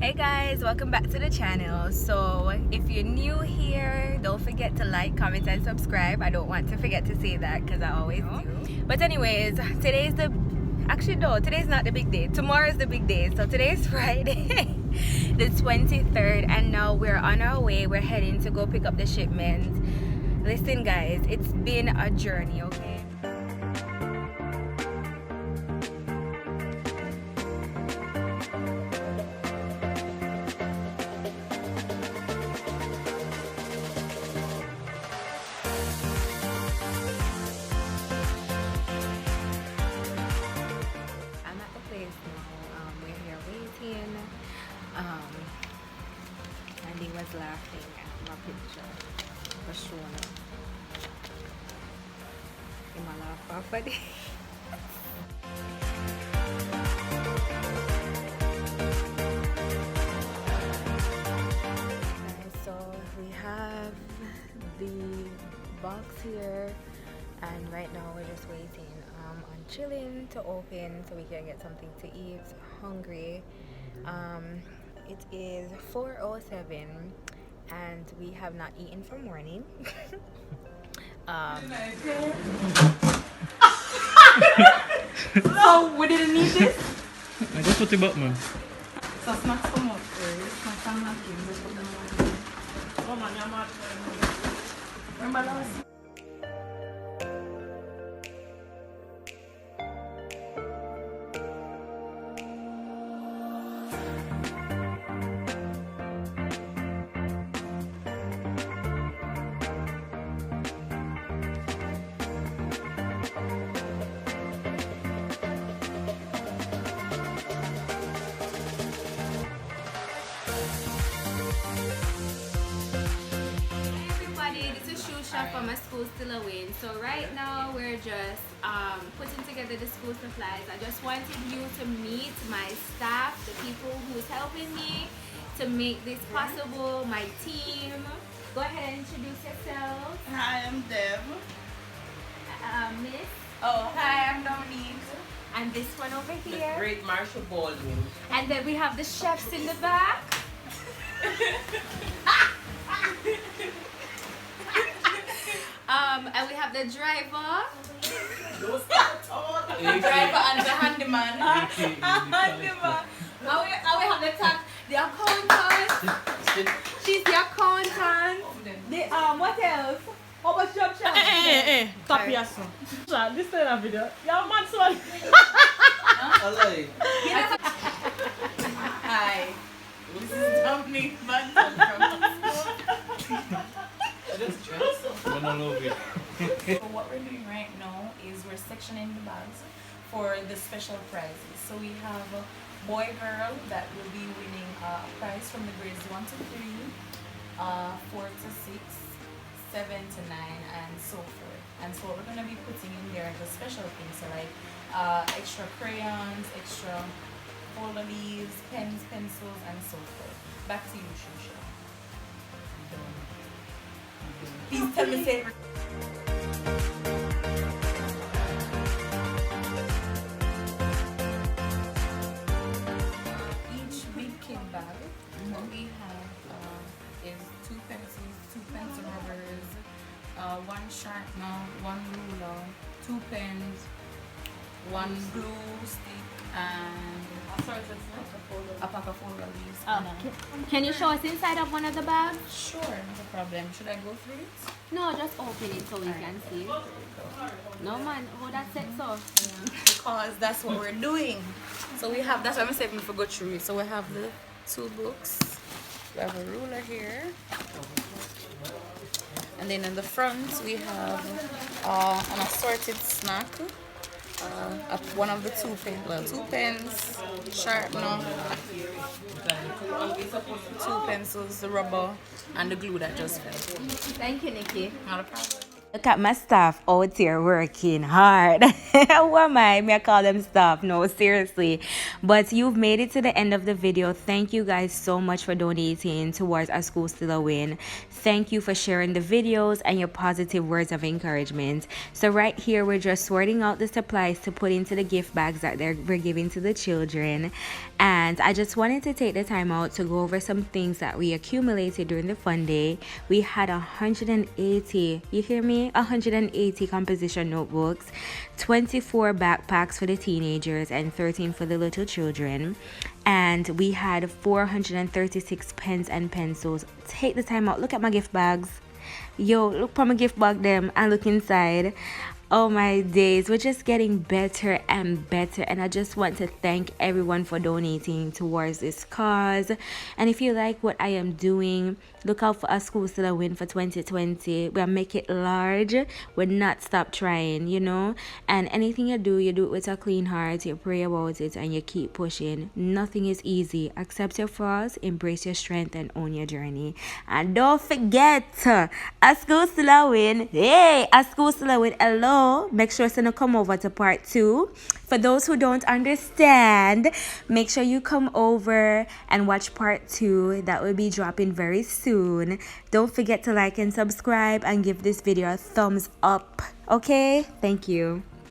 Hey guys, welcome back to the channel. So if you're new here, don't forget to like, comment and subscribe. I don't want to forget to say that because I always do. But anyways, today's not the big day. Tomorrow's the big day. So today's Friday the 23rd, and now we're on our way. We're heading to go pick up the shipment. Listen guys, it's been a journey, okay? And he was laughing at my picture for showing up. He might laugh off of it. So we have the box here, and right now we're just waiting on chilling to open so we can get something to eat. Hungry. It is 4:07 and we have not eaten for morning. So we didn't need this? I just put the back, man. So snacks come up first. Snacks and napkins. Just put them on. Oh man, you're mad. Remember last? From my Xuxa.L.Williams. So right now we're just putting together the school supplies. I just wanted you to meet my staff, the people who's helping me to make this possible, my team. Go ahead and introduce yourself. Hi, I'm Deb. Miss. Oh, hi, I'm Dominique. And this one over here. The great Marshall Baldwin. And then we have the chefs in the back. And we have the driver. The driver and the handyman. Handyman. And we have the accountant. She's the accountant. The what else? How much job shop? Stop your son. This is a video. You're mad son. Hi. This is Dominique Manson from So what we're doing right now is we're sectioning the bags for the special prizes. So we have a boy girl that will be winning a prize from the grades 1 to 3, 4 to 6, 7 to 9, and so forth. And so what we're gonna be putting in there the special things, so like extra crayons, extra folder leaves, pens, pencils, and so forth. Back to you, Xuxa. Please tell me say. Each big kid bag, what we have is 2 pencils, 2 pencil rubbers, 1 sharpener, 1 ruler, 2 pens, 1 glue stick, and a pack of folder leaves. Can you show us inside of one of the bags? Sure, no problem. Should I go through it? No, just open it so we can see. No man, how that set so? Because that's what we're doing. So we have, that's why I'm saving for go through it. So we have the 2 books. We have a ruler here. And then in the front we have an assorted snack. One of the 2 pens, 2 pens, sharpener, 2 pencils, the rubber, and the glue that just fell. Thank you, Nikki. Not a problem. Look at my staff out here working hard. Who am I? May I call them staff? No, seriously. But you've made it to the end of the video. Thank you guys so much for donating towards Our School Still a Win. Thank you for sharing the videos and your positive words of encouragement. So right here, we're just sorting out the supplies to put into the gift bags that we're giving to the children. And I just wanted to take the time out to go over some things that we accumulated during the fun day. We had 180, you hear me? 180 composition notebooks, 24 backpacks for the teenagers, and 13 for the little children. And we had 436 pens and pencils. Take the time out, look at my gift bags. Yo, look for my gift bag them and look inside. Oh my days, we're just getting better and better, and I just want to thank everyone for donating towards this cause. And if you like what I am doing, look out for Our School Still a Win for 2020. We'll make it large. We'll not stop trying, you know. And anything you do it with a clean heart. You pray about it and you keep pushing. Nothing is easy. Accept your flaws, embrace your strength, and own your journey. And don't forget, Our School Still a Win. Hey, Our School Still a Win. Hello. Make sure to come over to part 2. For those who don't understand, make sure you come over and watch part 2. That will be dropping very soon. Don't forget to like and subscribe and give this video a thumbs up. Okay? Thank you.